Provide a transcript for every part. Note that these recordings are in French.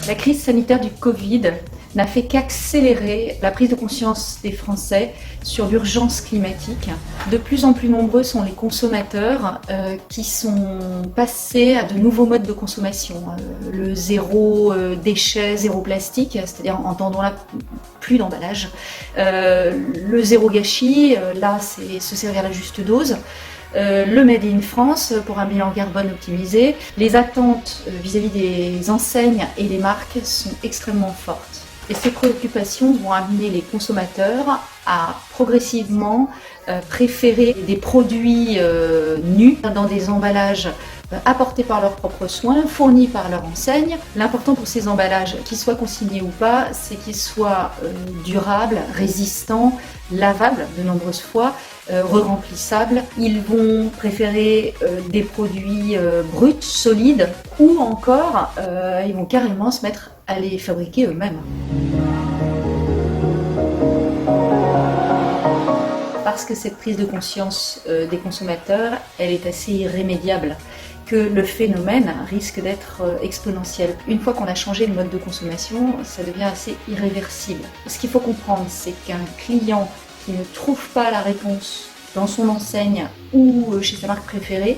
La crise sanitaire du Covid n'a fait qu'accélérer la prise de conscience des Français sur l'urgence climatique. De plus en plus nombreux sont les consommateurs qui sont passés à de nouveaux modes de consommation. Le zéro déchet, zéro plastique, c'est-à-dire entendons là plus d'emballage. Le zéro gâchis, là c'est se servir à la juste dose. Le Made in France pour un bilan carbone optimisé. Les attentes vis-à-vis des enseignes et des marques sont extrêmement fortes. Et ces préoccupations vont amener les consommateurs à progressivement préférer des produits nus dans des emballages apportés par leurs propres soins, fournis par leur enseigne. L'important pour ces emballages, qu'ils soient consignés ou pas, c'est qu'ils soient durables, résistants, lavables de nombreuses fois, re-remplissables. Ils vont préférer des produits bruts, solides, ou encore ils vont carrément se mettre à les fabriquer eux-mêmes. Parce que cette prise de conscience des consommateurs, elle est assez irrémédiable, que le phénomène risque d'être exponentiel. Une fois qu'on a changé le mode de consommation, ça devient assez irréversible. Ce qu'il faut comprendre, c'est qu'un client qui ne trouve pas la réponse dans son enseigne ou chez sa marque préférée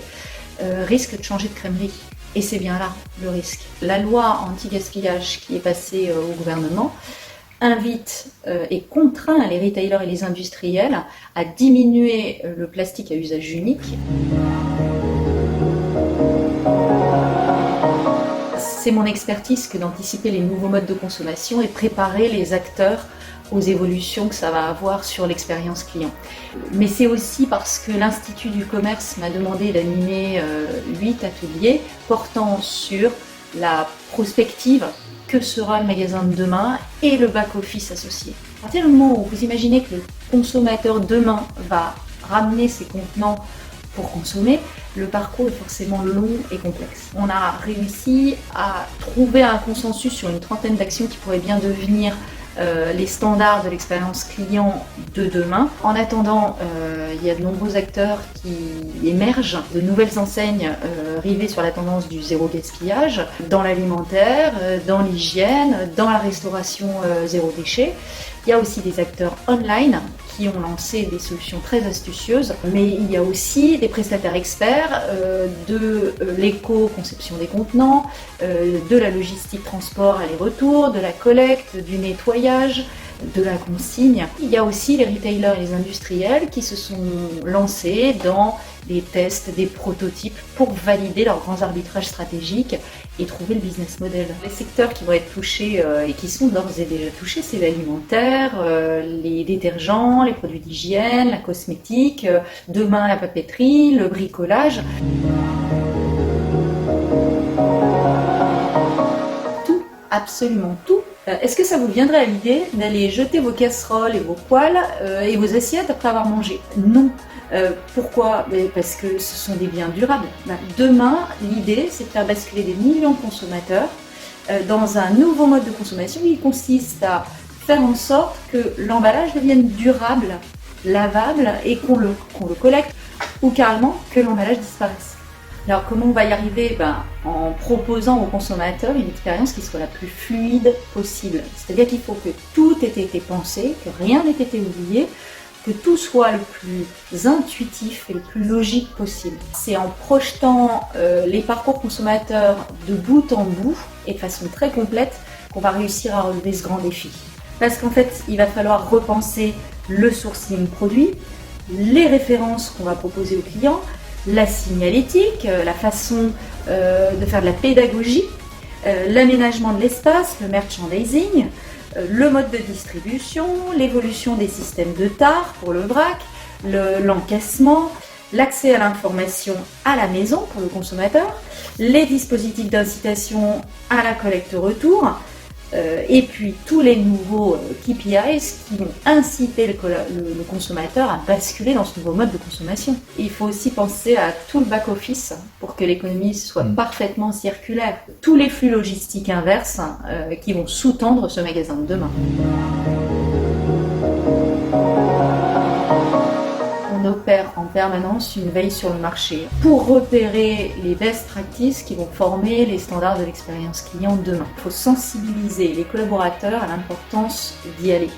risque de changer de crèmerie. Et c'est bien là le risque. La loi anti-gaspillage qui est passée au gouvernement invite et contraint les retailers et les industriels à diminuer le plastique à usage unique. C'est mon expertise que d'anticiper les nouveaux modes de consommation et préparer les acteurs aux évolutions que ça va avoir sur l'expérience client. Mais c'est aussi parce que l'Institut du commerce m'a demandé d'animer 8 ateliers portant sur la prospective, que sera le magasin de demain et le back-office associé. À partir du moment où vous imaginez que le consommateur demain va ramener ses contenants pour consommer, le parcours est forcément long et complexe. On a réussi à trouver un consensus sur une trentaine d'actions qui pourraient bien devenir les standards de l'expérience client de demain. En attendant, il y a de nombreux acteurs qui émergent, de nouvelles enseignes rivées sur la tendance du zéro gaspillage, dans l'alimentaire, dans l'hygiène, dans la restauration zéro déchet. Il y a aussi des acteurs online qui ont lancé des solutions très astucieuses, mais il y a aussi des prestataires experts de l'éco-conception des contenants, de la logistique transport aller-retour, de la collecte, du nettoyage, de la consigne. Il y a aussi les retailers et les industriels qui se sont lancés dans des tests, des prototypes pour valider leurs grands arbitrages stratégiques et trouver le business model. Les secteurs qui vont être touchés et qui sont d'ores et déjà touchés, c'est l'alimentaire, les détergents, les produits d'hygiène, la cosmétique, demain la papeterie, le bricolage. Tout, absolument tout. Est-ce que ça vous viendrait à l'idée d'aller jeter vos casseroles et vos poêles et vos assiettes après avoir mangé? Non. Pourquoi? Parce que ce sont des biens durables. Demain, l'idée, c'est de faire basculer des millions de consommateurs dans un nouveau mode de consommation qui consiste à faire en sorte que l'emballage devienne durable, lavable et qu'on le collecte ou carrément que l'emballage disparaisse. Alors comment on va y arriver? En proposant aux consommateurs une expérience qui soit la plus fluide possible. C'est-à-dire qu'il faut que tout ait été pensé, que rien n'ait été oublié, que tout soit le plus intuitif et le plus logique possible. C'est en projetant les parcours consommateurs de bout en bout et de façon très complète qu'on va réussir à relever ce grand défi. Parce qu'en fait, il va falloir repenser le sourcing produit, les références qu'on va proposer aux clients, la signalétique, la façon de faire de la pédagogie, l'aménagement de l'espace, le merchandising, le mode de distribution, l'évolution des systèmes de tare pour le vrac, l'encaissement, l'accès à l'information à la maison pour le consommateur, les dispositifs d'incitation à la collecte-retour, et puis tous les nouveaux KPIs qui vont inciter le consommateur à basculer dans ce nouveau mode de consommation. Il faut aussi penser à tout le back-office pour que l'économie soit parfaitement circulaire. Tous les flux logistiques inverses qui vont sous-tendre ce magasin de demain. On repère en permanence, une veille sur le marché pour repérer les best practices qui vont former les standards de l'expérience client demain. Il faut sensibiliser les collaborateurs à l'importance d'y aller.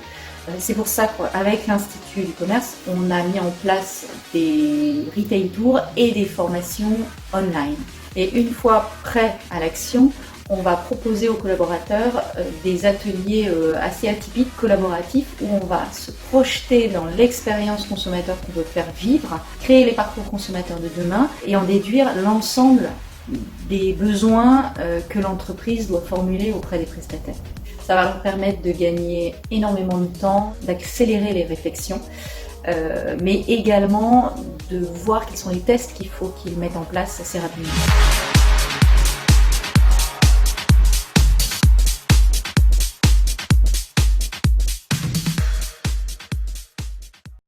C'est pour ça qu'avec l'Institut du commerce, on a mis en place des retail tours et des formations online. Et une fois prêt à l'action, on va proposer aux collaborateurs des ateliers assez atypiques, collaboratifs, où on va se projeter dans l'expérience consommateur qu'on veut faire vivre, créer les parcours consommateurs de demain et en déduire l'ensemble des besoins que l'entreprise doit formuler auprès des prestataires. Ça va leur permettre de gagner énormément de temps, d'accélérer les réflexions, mais également de voir quels sont les tests qu'il faut qu'ils mettent en place assez rapidement.